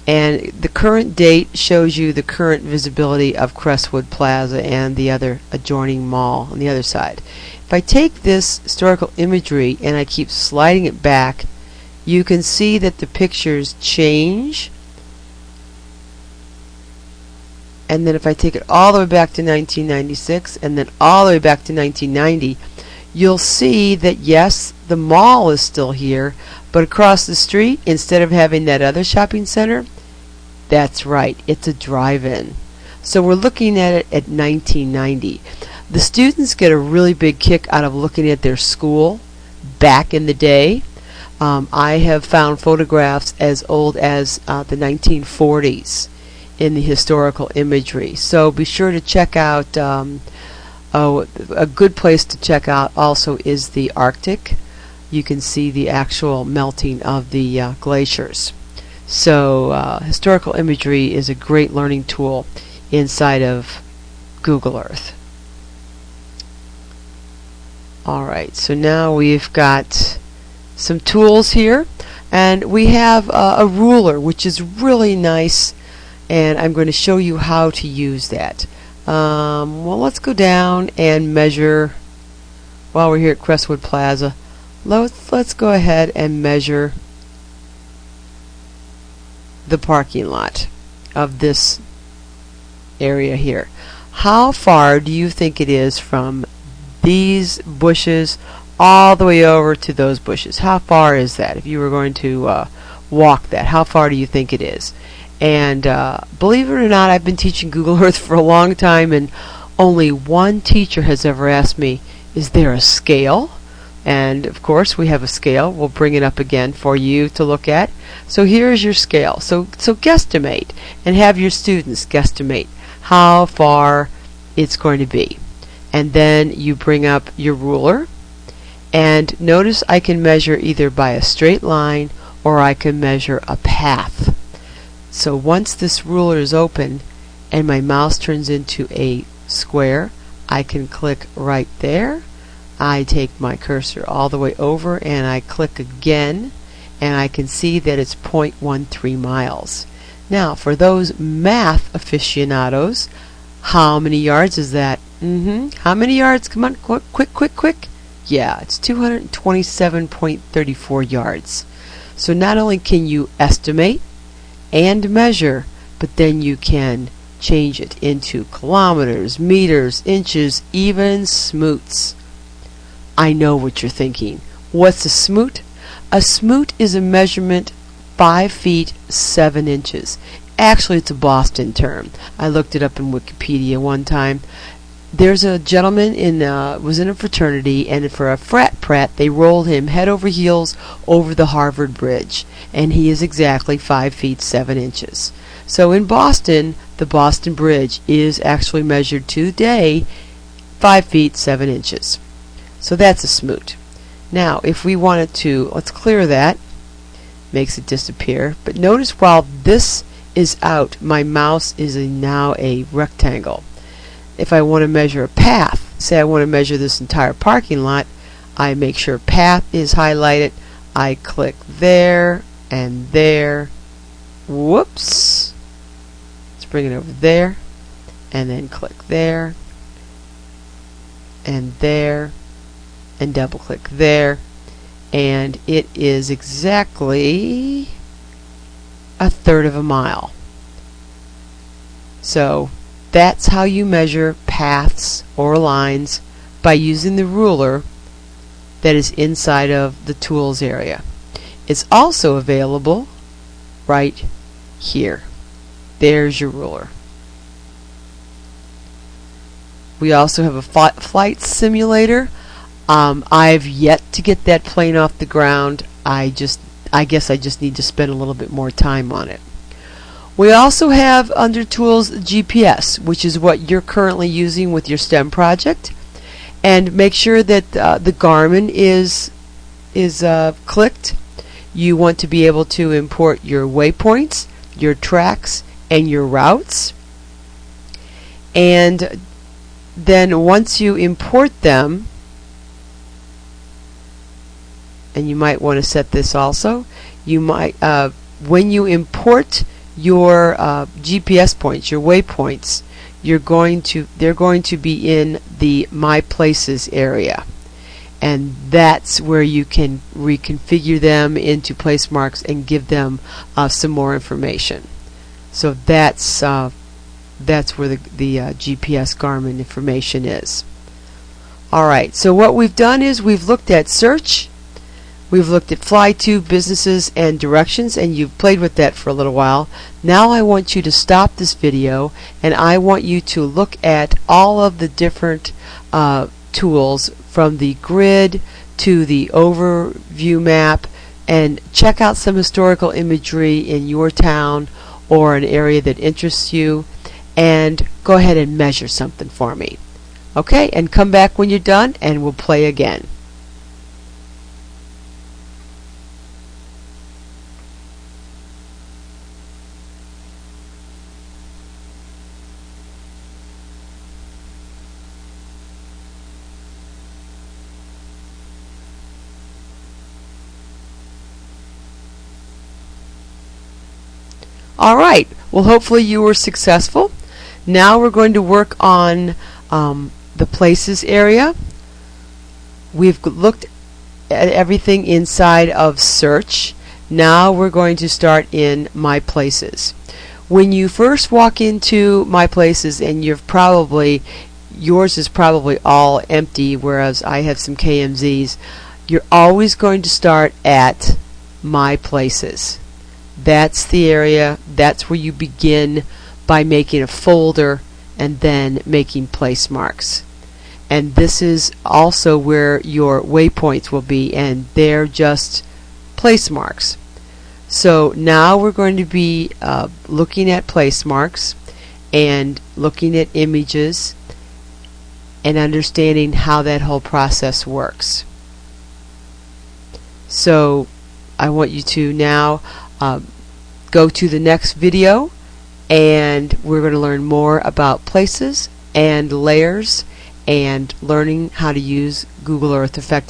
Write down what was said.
and the current date shows you the current visibility of Crestwood Plaza and the other adjoining mall on the other side. If I take this historical imagery and I keep sliding it back, you can see that the pictures change. And then if I take it all the way back to 1996 and then all the way back to 1990, you'll see that yes, the mall is still here, but across the street, instead of having that other shopping center, that's right, it's a drive-in. So we're looking at it at 1990. The students get a really big kick out of looking at their school back in the day. I have found photographs as old as the 1940s in the historical imagery. So be sure to check out, a good place to check out also is the Arctic. You can see the actual melting of the glaciers. So historical imagery is a great learning tool inside of Google Earth. Alright, so now we've got some tools here, and we have a ruler, which is really nice, and I'm going to show you how to use that. Well, let's go down and measure while we're here at Crestwood Plaza. Let's go ahead and measure the parking lot of this area here. How far do you think it is from these bushes all the way over to those bushes? How far is that? If you were going to walk that, how far do you think it is? And believe it or not, I've been teaching Google Earth for a long time, and only one teacher has ever asked me, is there a scale? And of course we have a scale. We'll bring it up again for you to look at. So here's your scale. So guesstimate, and have your students guesstimate how far it's going to be. And then you bring up your ruler, and notice I can measure either by a straight line or I can measure a path. So once this ruler is open and my mouse turns into a square, I can click right there. I take my cursor all the way over and I click again, and I can see that it's 0.13 miles. Now for those math aficionados, how many yards is that? How many yards? Come on, quick. Yeah, it's 227.34 yards. So not only can you estimate and measure, but then you can change it into kilometers, meters, inches, even smoots. I know what you're thinking. What's a smoot? A smoot is a measurement 5 feet 7 inches. Actually, it's a Boston term. I looked it up in Wikipedia one time. There's a gentleman was in a fraternity, and for a frat prat, they rolled him head over heels over the Harvard Bridge, and he is exactly 5 feet 7 inches. So in Boston, the Boston Bridge is actually measured today 5 feet 7 inches. So that's a smoot. Now, if we wanted to, let's clear that. Makes it disappear. But notice while this is out, my mouse is now a rectangle. If I want to measure a path, say I want to measure this entire parking lot, I make sure path is highlighted. I click there and there. Whoops. Let's bring it over there, and then click there and there, and double click there, and it is exactly 1/3 of a mile. So that's how you measure paths or lines, by using the ruler that is inside of the tools area. It's also available right here. There's your ruler. We also have a flight simulator. I've yet to get that plane off the ground. I guess I just need to spend a little bit more time on it. We also have under tools GPS, which is what you're currently using with your STEM project. And make sure that the Garmin is clicked. You want to be able to import your waypoints, your tracks, and your routes. And then once you import them, and you might want to set this also, you might when you import your GPS points, your waypoints, they're going to be in the My Places area, and that's where you can reconfigure them into place marks and give them some more information. So that's where the GPS Garmin information is. Alright, so what we've done is we've looked at search, we've looked at fly to, businesses, and directions, and you've played with that for a little while. Now I want you to stop this video, and I want you to look at all of the different tools, from the grid to the overview map, and check out some historical imagery in your town or an area that interests you, and go ahead and measure something for me. Okay, and come back when you're done and we'll play again. Alright, well, hopefully you were successful. Now we're going to work on the places area. We've looked at everything inside of search. Now we're going to start in My Places. When you first walk into My Places, and yours is probably all empty, whereas I have some KMZs, you're always going to start at My Places. That's the area, that's where you begin by making a folder and then making place marks. And this is also where your waypoints will be, and they're just place marks. So now we're going to be looking at place marks and looking at images and understanding how that whole process works. So I want you to now go to the next video, and we're going to learn more about places and layers and learning how to use Google Earth effectively.